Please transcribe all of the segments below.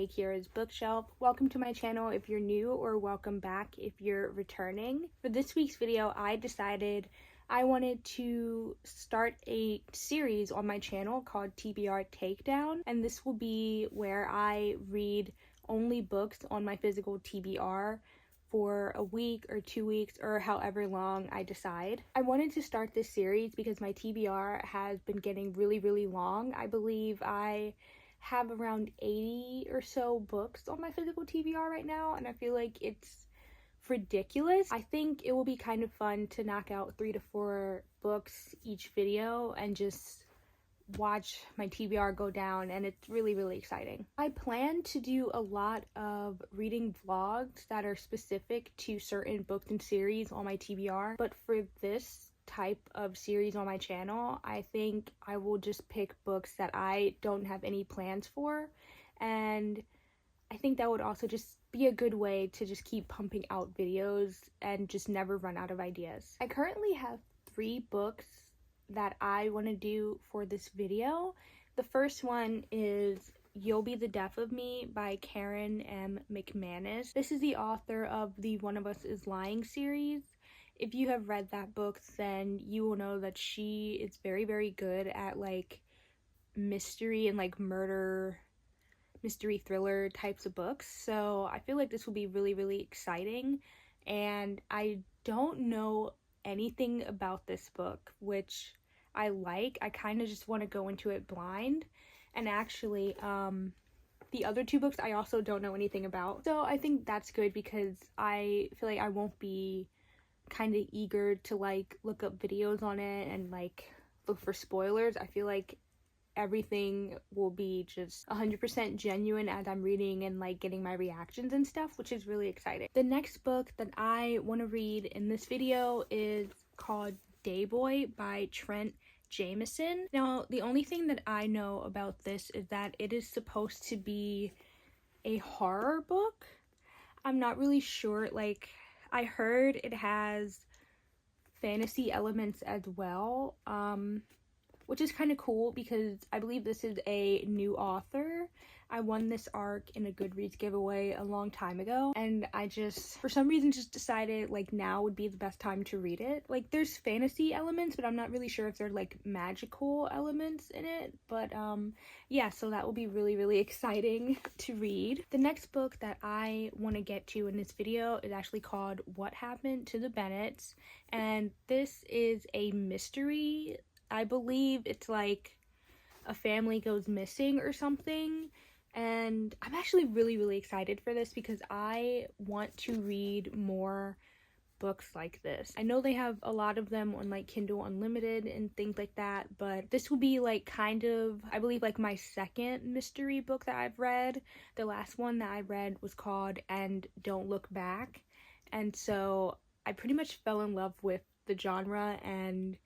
Kira's Bookshelf. Welcome to my channel if you're new, or welcome back if you're returning. For this week's video, I decided I wanted to start a series on my channel called TBR Takedown, and this will be where I read only books on my physical TBR for a week or 2 weeks or however long I decide. I wanted to start this series because my TBR has been getting really long. I believe I have around 80 or so books on my physical TBR right now, and I feel like it's ridiculous. I think it will be kind of fun to knock out 3 to 4 books each video and just watch my TBR go down, and it's really exciting. I plan to do a lot of reading vlogs that are specific to certain books and series on my TBR, but for this type of series on my channel, I think I will just pick books that I don't have any plans for, and I think that would also just be a good way to just keep pumping out videos and just never run out of ideas. I currently have 3 books that I want to do for this video. The first one is You'll Be the Death of Me by Karen M. McManus. This is the author of the One of Us Is Lying series. If you have read that book, then you will know that she is very good at like mystery and like murder, mystery thriller types of books. So I feel like this will be really exciting, and I don't know anything about this book, which I like. I kind of just want to go into it blind, and actually the other 2 books I also don't know anything about, so I think that's good because I feel like I won't be kind of eager to like look up videos on it and like look for spoilers. I feel like everything will be just 100% genuine as I'm reading and like getting my reactions and stuff, which is really exciting. The next book that I want to read in this video is called Dayboy by Trent Jameson. Now, the only thing that I know about this is that it is supposed to be a horror book. I'm not really sure. Like, I heard it has fantasy elements as well, which is kind of cool because I believe this is a new author. I won this arc in a Goodreads giveaway a long time ago, and I just, for some reason, just decided like now would be the best time to read it. Like, there's fantasy elements, but I'm not really sure if they're like magical elements in it, but yeah, so that will be really exciting to read. The next book that I want to get to in this video is actually called What Happened to the Bennetts, and this is a mystery. I believe it's like a family goes missing or something, and I'm actually really excited for this because I want to read more books like this. I know they have a lot of them on like Kindle Unlimited and things like that, but this will be like kind of, I believe, like my second mystery book that I've read. The last one that I read was called And Don't Look Back, and so I pretty much fell in love with the genre, and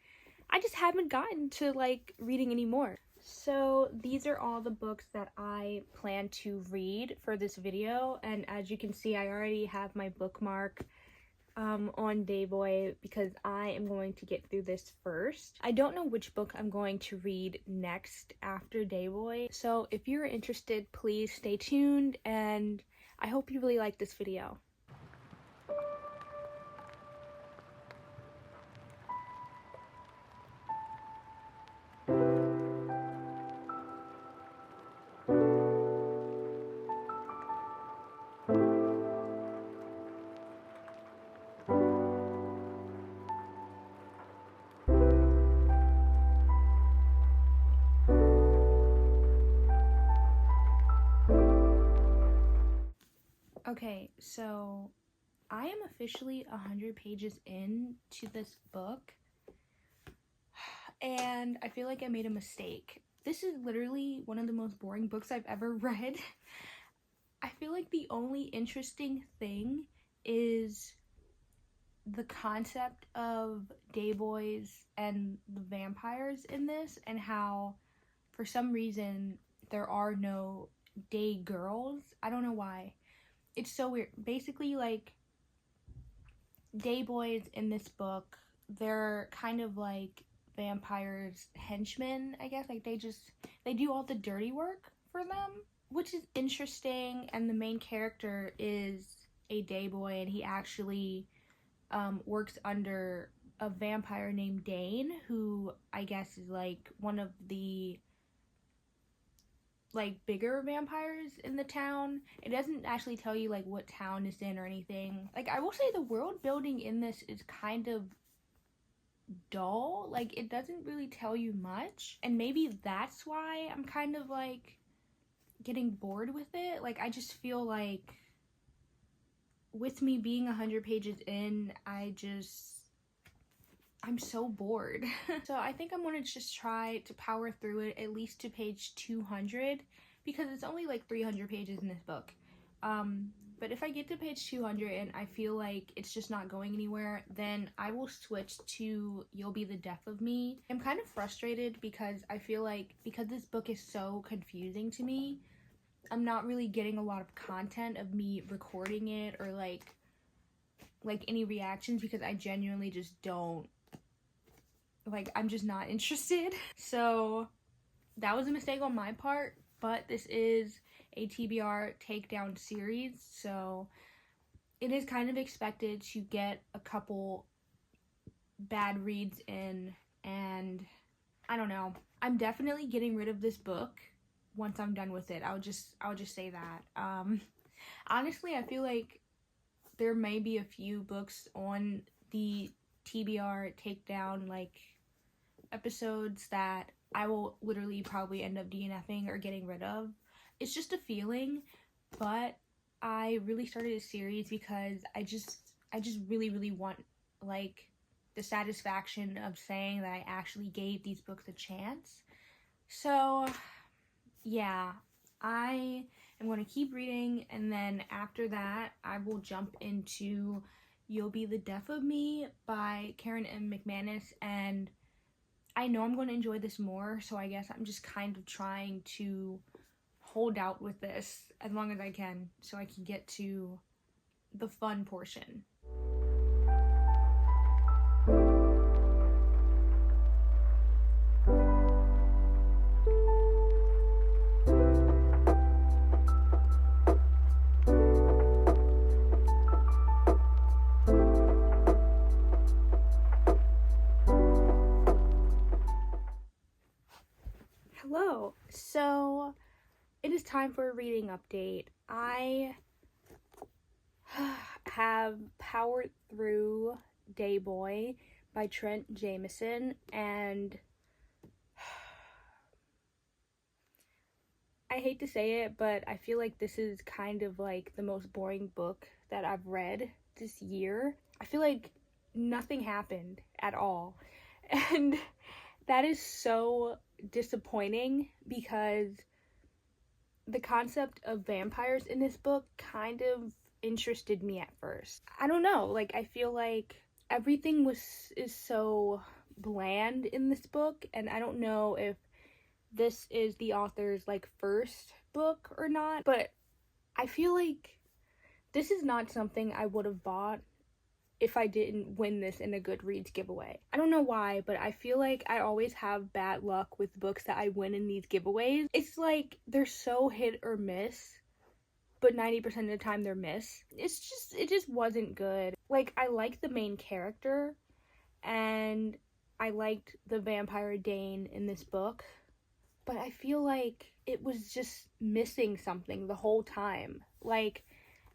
I just haven't gotten to like reading anymore. So these are all the books that I plan to read for this video, and as you can see, I already have my bookmark on Dayboy because I am going to get through this first. I don't know which book I'm going to read next after Dayboy, so if you're interested, please stay tuned, and I hope you really like this video. Okay, so I am officially 100 pages in to this book, and I feel like I made a mistake. This is literally one of the most boring books I've ever read. I feel like the only interesting thing is the concept of dayboys and the vampires in this, and how for some reason there are no day girls. I don't know why. It's so weird. Basically, like, day boys in this book, they're kind of like vampires' henchmen, I guess. Like, they do all the dirty work for them. which is interesting, and the main character is a day boy, and he actually works under a vampire named Dane, who I guess is like one of the like bigger vampires in the town. It doesn't actually tell you like what town it's in or anything. Like, I will say the world building in this is kind of dull. Like, it doesn't really tell you much, and maybe that's why I'm kind of like getting bored with it. Like, I just feel like with me being 100 pages in, I'm so bored. So I think I'm gonna just try to power through it at least to page 200, because it's only like 300 pages in this book. But if I get to page 200 and I feel like it's just not going anywhere, then I will switch to You'll Be the Death of Me. I'm kind of frustrated because I feel like because this book is so confusing to me, I'm not really getting a lot of content of me recording it or like any reactions, because I genuinely just don't, like, I'm just not interested. So that was a mistake on my part, but this is a TBR takedown series, so it is kind of expected to get a couple bad reads in, and I don't know. I'm definitely getting rid of this book once I'm done with it. I'll just say that. Honestly, I feel like there may be a few books on the TBR takedown like episodes that I will literally probably end up DNFing or getting rid of. It's just a feeling, but I really started a series because I just really want like the satisfaction of saying that I actually gave these books a chance. So yeah, I am going to keep reading, and then after that I will jump into You'll Be the Death of Me by Karen M. McManus, and I know I'm going to enjoy this more, so I guess I'm just kind of trying to hold out with this as long as I can so I can get to the fun portion. Hello, so it is time for a reading update. I have powered through Day Boy by Trent Jameson, and I hate to say it, but I feel like this is kind of like the most boring book that I've read this year. I feel like nothing happened at all, and that is so disappointing because the concept of vampires in this book kind of interested me at first. I don't know, like, I feel like everything is so bland in this book, and I don't know if this is the author's like first book or not, but I feel like this is not something I would have bought if I didn't win this in a Goodreads giveaway. I don't know why, but I feel like I always have bad luck with books that I win in these giveaways. It's like they're so hit or miss, but 90% of the time they're miss. It just wasn't good. Like, I liked the main character, and I liked the vampire Dane in this book, but I feel like it was just missing something the whole time. Like,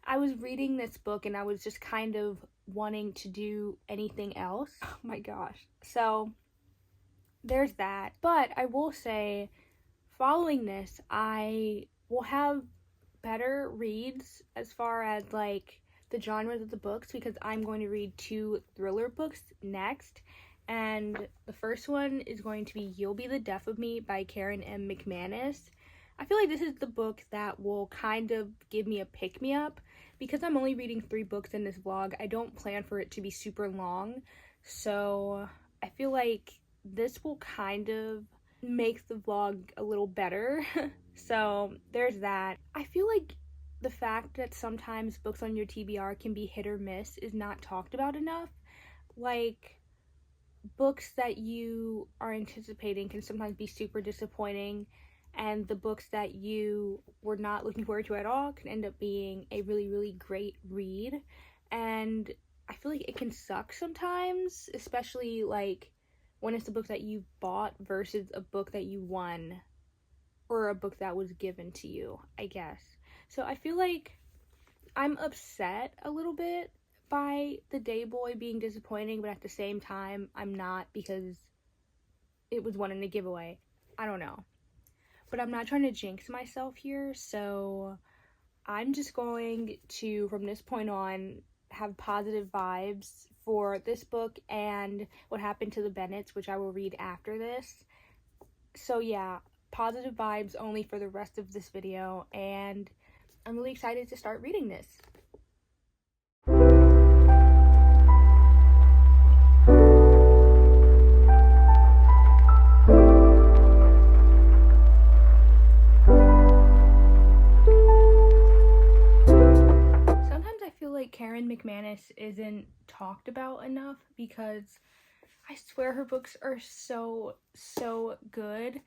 I was reading this book and I was just kind of wanting to do anything else. Oh my gosh. So there's that. But I will say, following this, I will have better reads as far as like the genres of the books, because I'm going to read 2 thriller books next. And the first one is going to be You'll Be the Death of Me by Karen M. McManus. I feel like this is the book that will kind of give me a pick-me-up. Because I'm only reading 3 books in this vlog, I don't plan for it to be super long. So I feel like this will kind of make the vlog a little better. So there's that. I feel like the fact that sometimes books on your TBR can be hit or miss is not talked about enough. Like, books that you are anticipating can sometimes be super disappointing, and the books that you were not looking forward to at all can end up being a really, really great read. And I feel like it can suck sometimes, especially like when it's a book that you bought versus a book that you won, or a book that was given to you, I guess. So I feel like I'm upset a little bit by the Day Boy being disappointing, but at the same time, I'm not, because it was one in a giveaway. I don't know. But I'm not trying to jinx myself here, so I'm just going to, from this point on, have positive vibes for this book and What Happened to the Bennets, which I will read after this. So yeah, positive vibes only for the rest of this video, and I'm really excited to start reading this. Karen McManus isn't talked about enough, because I swear her books are so good.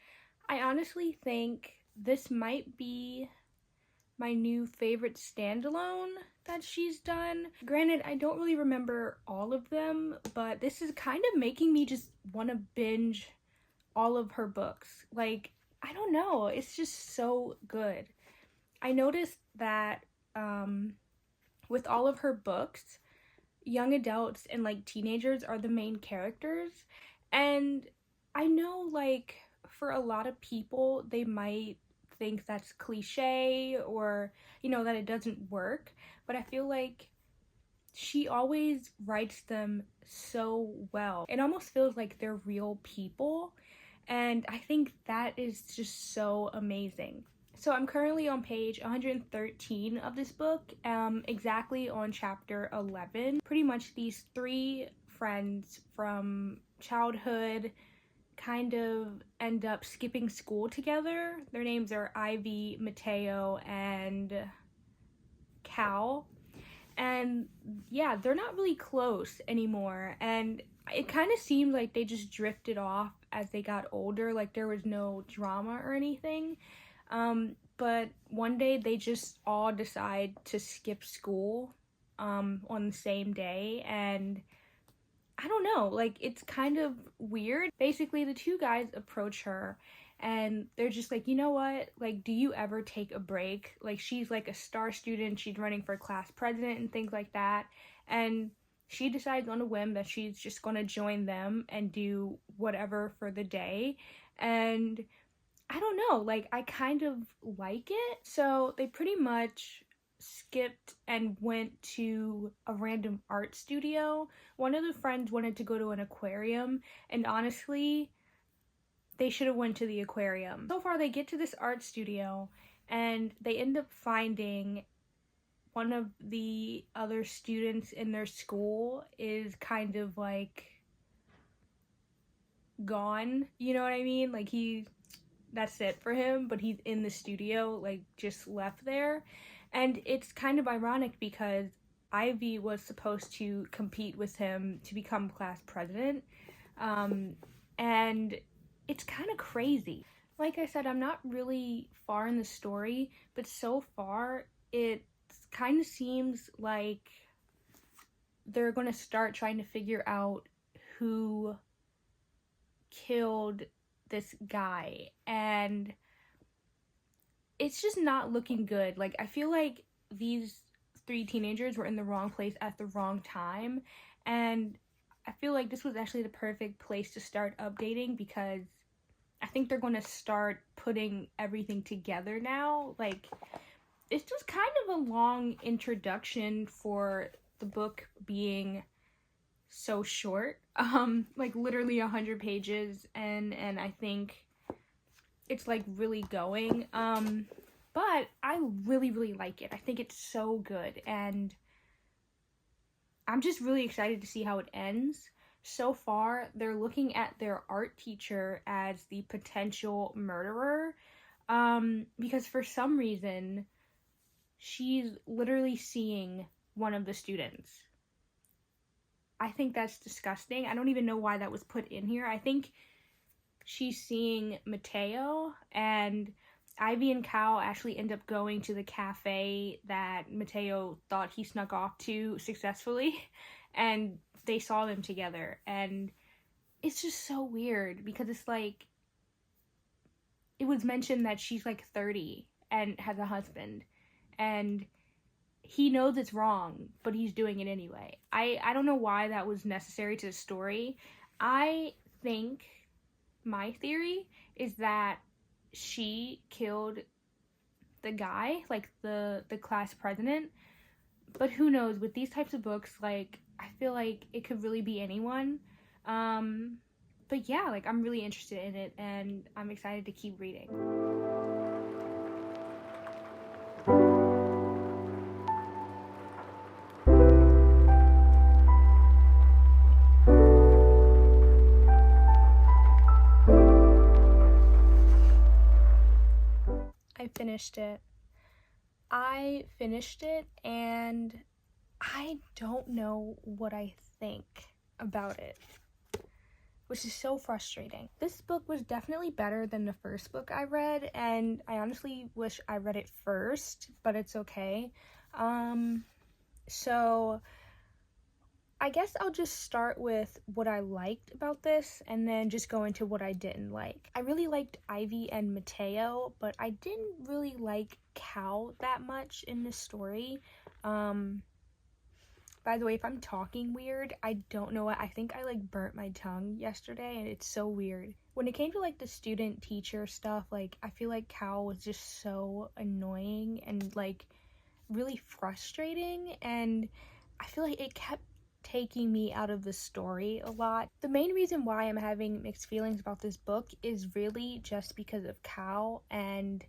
I honestly think this might be my new favorite standalone that she's done. Granted, I don't really remember all of them, but this is kind of making me just want to binge all of her books. Like, I don't know, it's just so good. I noticed that with all of her books, young adults and like teenagers are the main characters. And I know, like, for a lot of people, they might think that's cliche, or, you know, that it doesn't work. But I feel like she always writes them so well. It almost feels like they're real people. And I think that is just so amazing. So I'm currently on page 113 of this book, exactly on chapter 11. Pretty much these three friends from childhood kind of end up skipping school together. Their names are Ivy, Mateo, and Cal. And yeah, they're not really close anymore. And it kind of seemed like they just drifted off as they got older. Like there was no drama or anything. But one day they just all decide to skip school on the same day, and I don't know, like, it's kind of weird. Basically, the two guys approach her and they're just like, you know what, like, do you ever take a break? Like, she's like a star student, she's running for class president and things like that, and she decides on a whim that she's just gonna join them and do whatever for the day. And I don't know, like, I kind of like it. So they pretty much skipped and went to a random art studio. One of the friends wanted to go to an aquarium, and honestly, they should have went to the aquarium. So far, they get to this art studio and they end up finding one of the other students in their school is kind of like gone, you know what I mean? Like, that's it for him, but he's in the studio, like, just left there. And it's kind of ironic because Ivy was supposed to compete with him to become class president, and it's kind of crazy. Like I said, I'm not really far in the story, but so far it kind of seems like they're going to start trying to figure out who killed this guy, and it's just not looking good. Like, I feel like these three teenagers were in the wrong place at the wrong time, and I feel like this was actually the perfect place to start updating, because I think they're going to start putting everything together now. Like, it's just kind of a long introduction for the book being so short, like literally 100 pages, and I think it's like really going, but I really like it. I think it's so good, and I'm just really excited to see how it ends. So far, they're looking at their art teacher as the potential murderer, because for some reason, she's literally seeing one of the students. I think that's disgusting. I don't even know why that was put in here. I think she's seeing Mateo, and Ivy and Cal actually end up going to the cafe that Mateo thought he snuck off to successfully, and they saw them together. And it's just so weird because it's like, it was mentioned that she's like 30 and has a husband, and he knows it's wrong, but he's doing it anyway. I don't know why that was necessary to the story. I think my theory is that she killed the guy, like the class president. But who knows? With these types of books, like, I feel like it could really be anyone. But yeah, like, I'm really interested in it, and I'm excited to keep reading. I finished it, and I don't know what I think about it, which is so frustrating. This book was definitely better than the first book I read, and I honestly wish I read it first, but it's okay. So I guess I'll just start with what I liked about this and then just go into what I didn't like. I really liked Ivy and Mateo, but I didn't really like Cal that much in this story. By the way, if I'm talking weird, I don't know what. I think I like burnt my tongue yesterday, and it's so weird. When it came to like the student teacher stuff, like I feel like Cal was just so annoying and like really frustrating, and I feel like it kept taking me out of the story a lot. The main reason why I'm having mixed feelings about this book is really just because of Cal and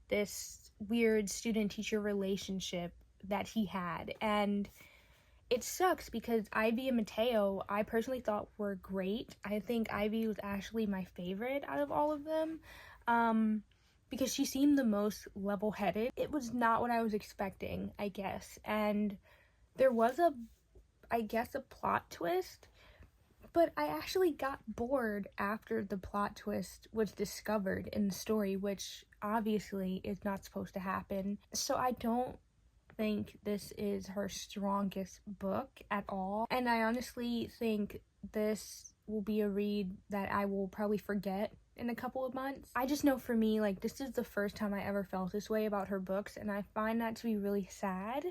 this weird student-teacher relationship that he had. And it sucks because Ivy and Mateo, I personally thought were great. I think Ivy was actually my favorite out of all of them, because she seemed the most level-headed. It was not what I was expecting, I guess. And there was a plot twist, but I actually got bored after the plot twist was discovered in the story, which obviously is not supposed to happen. So I don't think this is her strongest book at all, and I honestly think this will be a read that I will probably forget in a couple of months. I just know for me, like, this is the first time I ever felt this way about her books, and I find that to be really sad.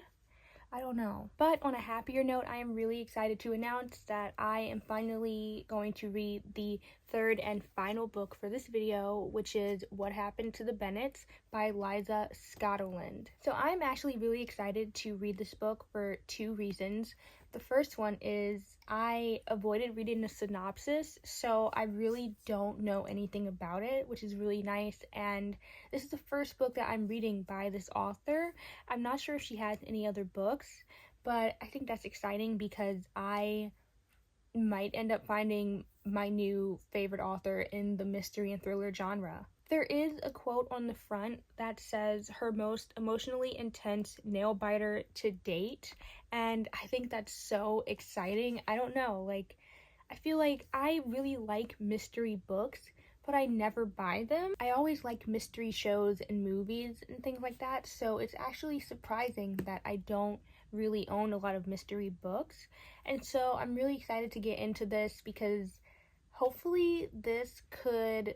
I don't know. But on a happier note, I am really excited to announce that I am finally going to read the third and final book for this video, which is What Happened to the Bennets by Liza Scotland. So I'm actually really excited to read this book for two reasons. The first one is I avoided reading the synopsis, so I really don't know anything about it, which is really nice. And this is the first book that I'm reading by this author. I'm not sure if she has any other books, but I think that's exciting because I might end up finding my new favorite author in the mystery and thriller genre. There is a quote on the front that says her most emotionally intense nail biter to date, and I think that's so exciting. I don't know, like, I feel like I really like mystery books, but I never buy them. I always like mystery shows and movies and things like that, so it's actually surprising that I don't really own a lot of mystery books. And so I'm really excited to get into this because hopefully this could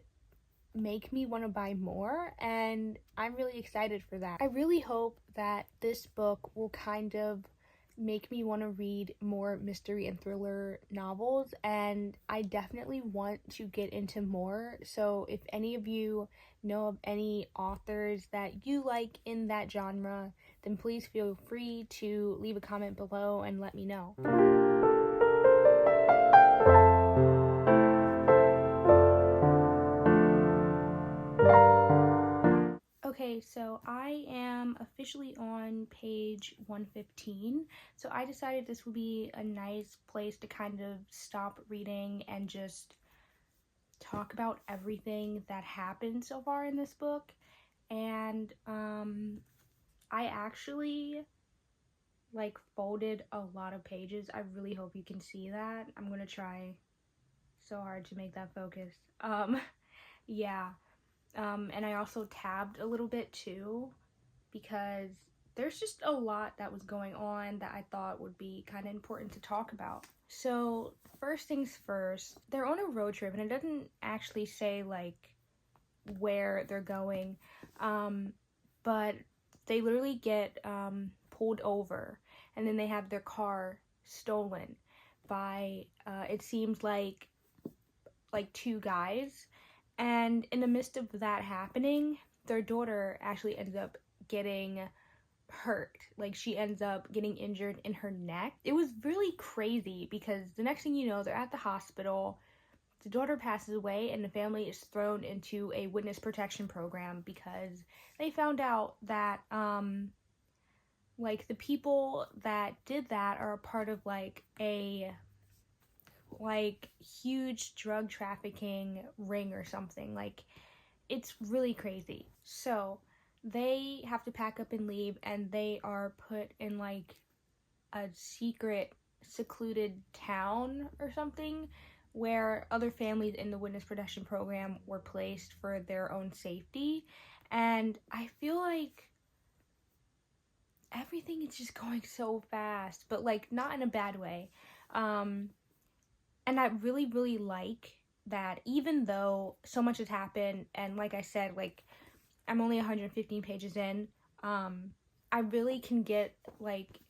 make me want to buy more, and I'm really excited for that. I really hope that this book will kind of make me want to read more mystery and thriller novels, and I definitely want to get into more. So if any of you know of any authors that you like in that genre, then please feel free to leave a comment below and let me know. Okay, so I am officially on page 115, so I decided this would be a nice place to kind of stop reading and just talk about everything that happened so far in this book. And I actually like folded a lot of pages. I really hope you can see that. I'm gonna try so hard to make that focus. Yeah. And I also tabbed a little bit too, because there's just a lot that was going on that I thought would be kind of important to talk about. So first things first, they're on a road trip, and it doesn't actually say like where they're going, but they literally get pulled over, and then they have their car stolen by it seems like two guys. And in the midst of that happening, their daughter actually ends up getting hurt. Like, she ends up getting injured in her neck. It was really crazy because the next thing you know, they're at the hospital. The daughter passes away, and the family is thrown into a witness protection program because they found out that like the people that did that are a part of like a huge drug trafficking ring or something. Like, it's really crazy. So they have to pack up and leave, and they are put in like a secret secluded town or something where other families in the witness protection program were placed for their own safety. And I feel like everything is just going so fast, but like not in a bad way. And I really, really like that even though so much has happened, and like I said, like I'm only 115 pages in, I really can get like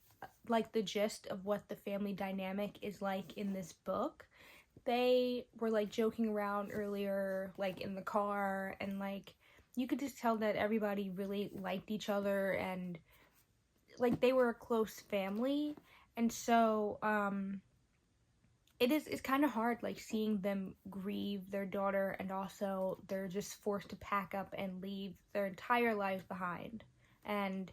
the gist of what the family dynamic is like in this book. They were like joking around earlier, like in the car, and like you could just tell that everybody really liked each other, and like they were a close family. And so it's kind of hard like seeing them grieve their daughter, and also they're just forced to pack up and leave their entire lives behind. And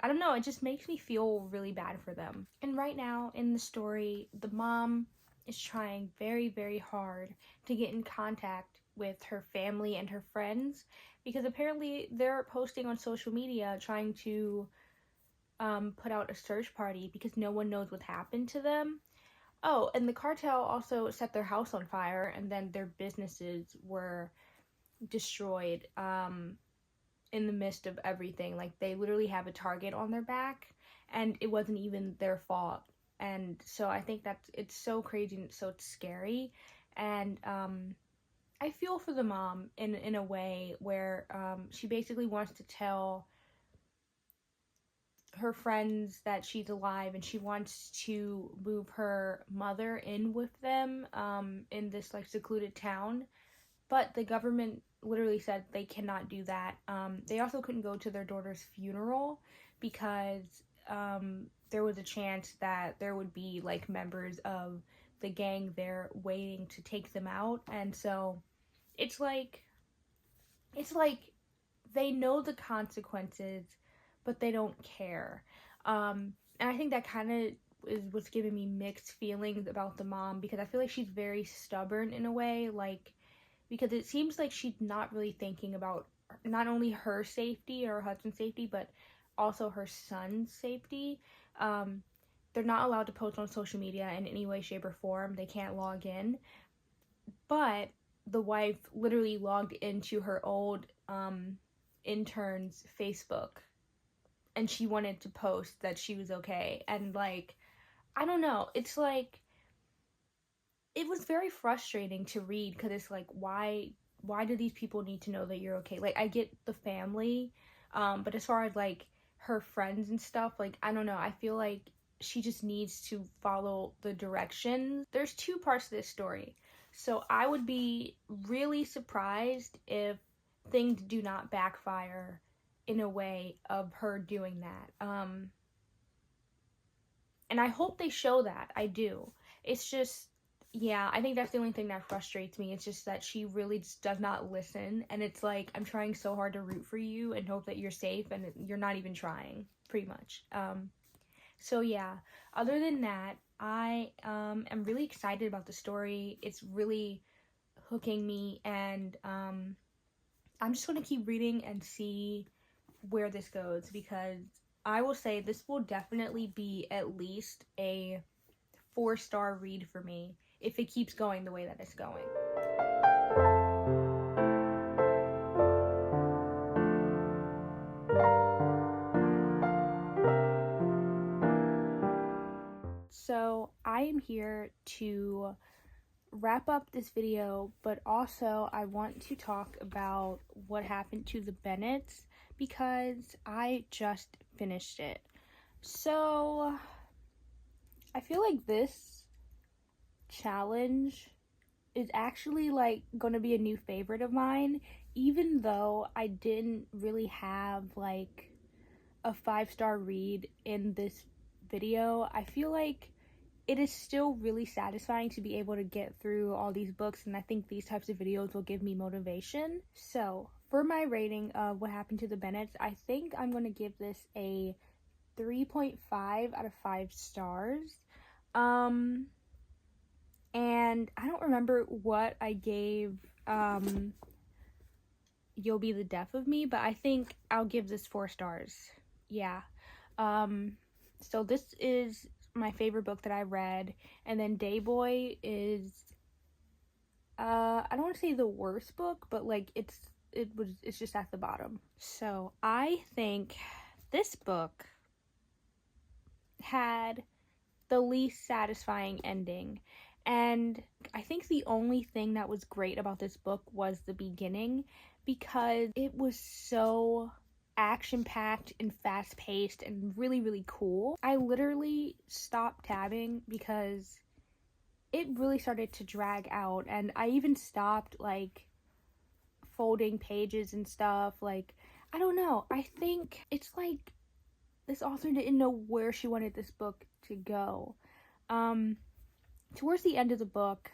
I don't know, it just makes me feel really bad for them. And right now in the story, the mom is trying very, very hard to get in contact with her family and her friends, because apparently they're posting on social media trying to put out a search party because no one knows what happened to them. Oh, and the cartel also set their house on fire, and then their businesses were destroyed in the midst of everything. Like, they literally have a target on their back, and it wasn't even their fault. And so I think it's so crazy and so scary. And I feel for the mom in a way where she basically wants to tell her friends that she's alive, and she wants to move her mother in with them in this like secluded town, but the government literally said they cannot do that. They also couldn't go to their daughter's funeral because there was a chance that there would be like members of the gang there waiting to take them out. And so it's like they know the consequences, but they don't care. And I think that kind of is what's giving me mixed feelings about the mom, because I feel like she's very stubborn in a way, like, because it seems like she's not really thinking about not only her safety or her husband's safety, but also her son's safety. They're not allowed to post on social media in any way, shape, or form. They can't log in. But the wife literally logged into her old intern's Facebook, and she wanted to post that she was okay. And like, I don't know, it's like, it was very frustrating to read, because it's like, why do these people need to know that you're okay? Like, I get the family, but as far as like her friends and stuff, like, I don't know, I feel like she just needs to follow the directions. There's two parts to this story, so I would be really surprised if things do not backfire in a way of her doing that. And I hope they show that. I do. It's just, yeah, I think that's the only thing that frustrates me. It's just that she really just does not listen, and it's like, I'm trying so hard to root for you and hope that you're safe, and you're not even trying, pretty much. So yeah, other than that, I am really excited about the story. It's really hooking me, and I'm just going to keep reading and see where this goes, because I will say this will definitely be at least a 4-star read for me. if it keeps going the way that it's going. So I am here to wrap up this video, but also I want to talk about what happened to the Bennets because I just finished it. So I feel like this challenge is actually like gonna be a new favorite of mine, even though I didn't really have like a 5-star read in this video. I feel like it is still really satisfying to be able to get through all these books, and I think these types of videos will give me motivation. So for my rating of what happened to the Bennets, I think I'm going to give this a 3.5 out of 5 stars. And I don't remember what I gave You'll Be the Death of Me, but I think I'll give this 4 stars. Yeah. So this is my favorite book that I read, and then Day Boy is I don't want to say the worst book, but like it's just at the bottom. So I think this book had the least satisfying ending, and I think the only thing that was great about this book was the beginning, because it was so action-packed and fast-paced and really, really cool. I literally stopped tabbing because it really started to drag out, and I even stopped like folding pages and stuff. Like, I don't know, I think it's like this author didn't know where she wanted this book to go. Towards the end of the book,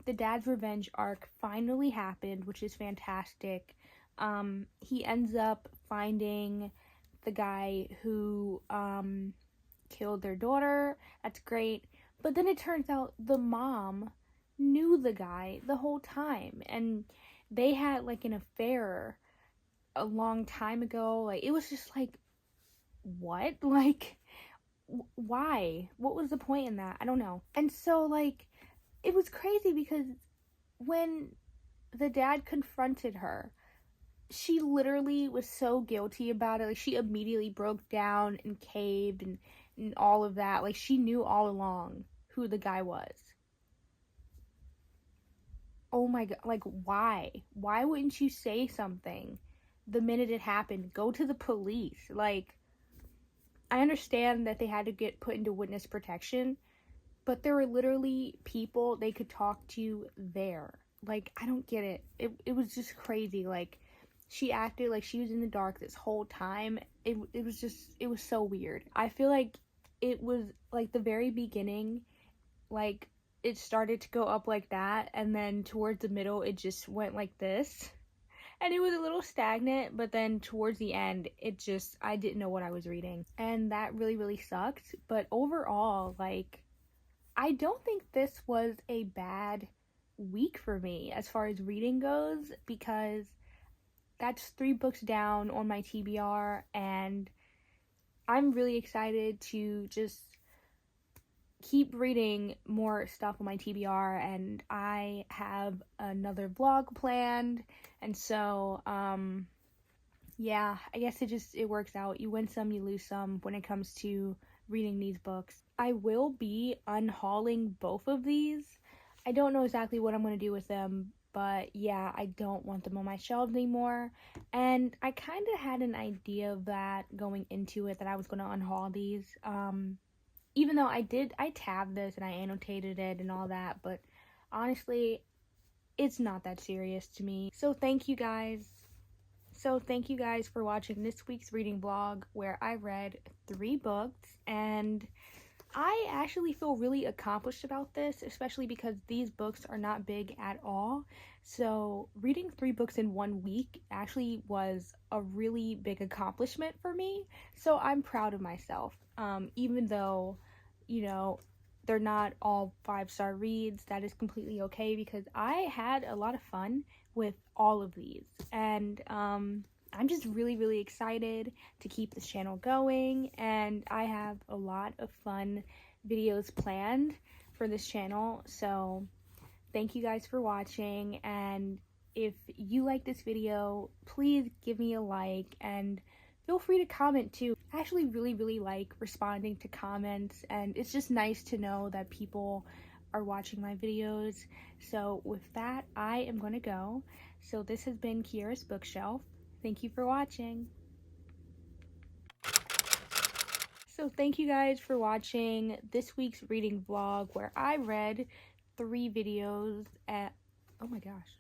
the dad's revenge arc finally happened, which is fantastic. He ends up finding the guy who killed their daughter. That's great. But then it turns out the mom knew the guy the whole time, and they had like an affair a long time ago. Like, it was just like, what? Like, why? What was the point in that? I don't know. And so like, it was crazy because when the dad confronted her, she literally was so guilty about it. Like, she immediately broke down and caved and all of that. Like, she knew all along who the guy was. Oh my god, like, why? Why wouldn't you say something the minute it happened? Go to the police. Like, I understand that they had to get put into witness protection, but there were literally people they could talk to there. Like, I don't get it. It was just crazy. Like, she acted like she was in the dark this whole time. It was so weird. I feel like it was like the very beginning, like it started to go up like that, and then towards the middle it just went like this. And it was a little stagnant, but then towards the end, I didn't know what I was reading. And that really, really sucked. But overall, like, I don't think this was a bad week for me as far as reading goes, because that's 3 books down on my TBR, and I'm really excited to just keep reading more stuff on my TBR, and I have another vlog planned, and so yeah, I guess it works out. You win some, you lose some when it comes to reading these books. I will be unhauling both of these. I don't know exactly what I'm going to do with them, but yeah, I don't want them on my shelves anymore, and I kind of had an idea of that going into it, that I was going to unhaul these. Even though I tabbed this and I annotated it and all that, but honestly, it's not that serious to me. So thank you guys for watching this week's reading vlog, where I read 3 books, and I actually feel really accomplished about this, especially because these books are not big at all. So reading 3 books in 1 week actually was a really big accomplishment for me. So I'm proud of myself. Even though, you know, they're not all 5-star reads, that is completely okay, because I had a lot of fun with all of these. And I'm just really, really excited to keep this channel going, and I have a lot of fun videos planned. for this channel. So thank you guys for watching, and if you like this video, please give me a like and feel free to comment too. I actually really like responding to comments, and it's just nice to know that people are watching my videos. So with that, I am gonna go. So this has been Kiara's Bookshelf. Thank you for watching. So thank you guys for watching this week's reading vlog, where I read 3 videos at, oh my gosh.